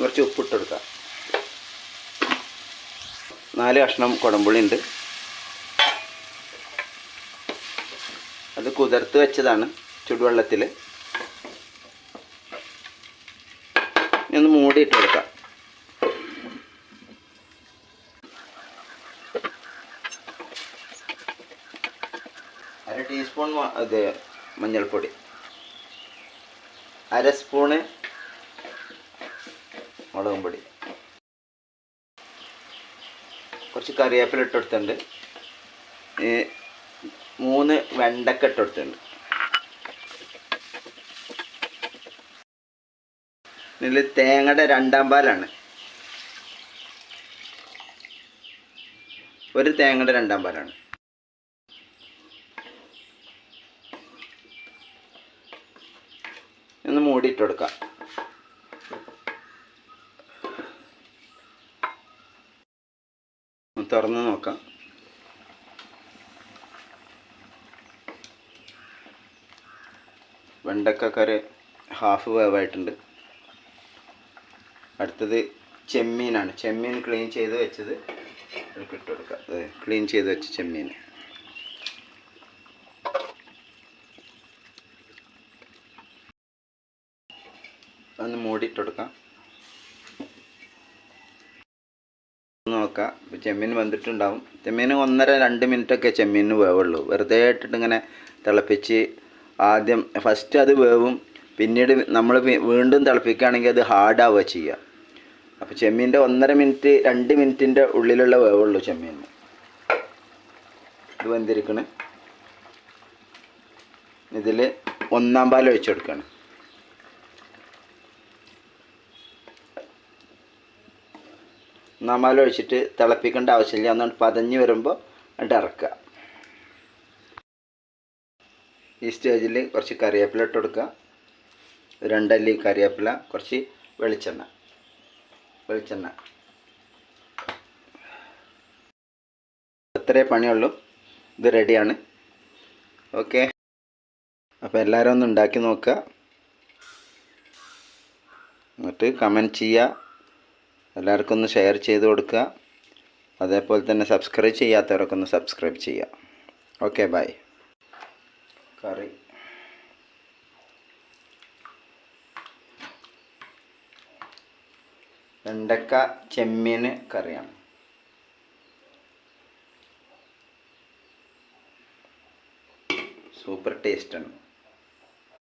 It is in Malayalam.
കുറച്ച് ഉപ്പിട്ട് കൊടുക്കാം. 4 കഷ്ണം കുടംപുളി ഉണ്ട്. അത് കുതിർത്ത് വെച്ചതാണ് ചുടുവെള്ളത്തിൽ. ഒന്ന് മൂടിയിട്ട് കൊടുക്കാം. അര ടീസ്പൂൺ ഇത് മഞ്ഞൾപ്പൊടി, 1/2 സ്പൂണ് മുളകും പൊടി, കുറച്ച് കറിവേപ്പില ഇട്ട് കൊടുത്തിട്ടുണ്ട്. 3 വെണ്ടക്ക ഇട്ട് കൊടുത്തിട്ടുണ്ട്. ഇതിൽ തേങ്ങയുടെ 2-ാം പാലാണ്. 1 തേങ്ങയുടെ 2-ാം പാലാണ്. ഒന്ന് മൂടിയിട്ട് കൊടുക്കാം. തുറന്ന് നോക്കാം. വെണ്ടക്കക്കറി ഹാഫ് വേവായിട്ടുണ്ട്. അടുത്തത് ചെമ്മീനാണ്. ചെമ്മീൻ ക്ലീൻ ചെയ്ത് വെച്ചത് ഇട്ട് കൊടുക്കാം. ക്ലീൻ ചെയ്ത് വെച്ച ചെമ്മീൻ ഒന്ന് മൂടിയിട്ട് കൊടുക്കാം. നോക്കാം. ഇപ്പോൾ ചെമ്മീൻ വന്നിട്ടുണ്ടാവും. ചെമ്മീൻ 1.5-2 മിനിറ്റൊക്കെ ചെമ്മീന് വേവുള്ളൂ. വെറുതെ ഇട്ടിട്ട് ഇങ്ങനെ തിളപ്പിച്ച് ആദ്യം ഫസ്റ്റ് അത് വേവും, പിന്നീട് നമ്മൾ വീണ്ടും തിളപ്പിക്കുകയാണെങ്കിൽ അത് ഹാർഡാവുക ചെയ്യുക. അപ്പോൾ ചെമ്മീൻ്റെ 1.5 മിനിറ്റ് 2 മിനിറ്റിൻ്റെ ഉള്ളിലുള്ള വേവുള്ളൂ ചെമ്മീന്. ഇത് വെന്തിരിക്കണ്. ഇതിൽ 1-ാം പാൽ ഒഴിച്ച് കൊടുക്കുകയാണ്. പാൽ ഒഴിച്ചിട്ട് തിളപ്പിക്കേണ്ട ആവശ്യമില്ല. ഒന്നുകൊണ്ട് പതഞ്ഞ് വരുമ്പോൾ എന്നിട്ട് ഇറക്കുക. ഈ സ്റ്റേജിൽ കുറച്ച് കറിവേപ്പില ഇട്ട് കൊടുക്കുക. 2 അല്ലി കറിവേപ്പില, കുറച്ച് വെളിച്ചെണ്ണ. അത്രേ പണിയുള്ളൂ. ഇത് റെഡിയാണ്. ഓക്കെ, അപ്പോൾ എല്ലാവരും ഒന്ന് ഉണ്ടാക്കി നോക്കുക. എന്നിട്ട് കമൻറ്റ് ചെയ്യുക. എല്ലാവർക്കും ഒന്ന് ഷെയർ ചെയ്ത് കൊടുക്കുക. അതേപോലെ തന്നെ സബ്സ്ക്രൈബ് ചെയ്യാത്തവരൊക്കെ ഒന്ന് സബ്സ്ക്രൈബ് ചെയ്യുക. Okay, by. കറി വെണ്ടക്ക ചെമ്മീൻ കറിയാണ്. സൂപ്പർ ടേസ്റ്റാണ്.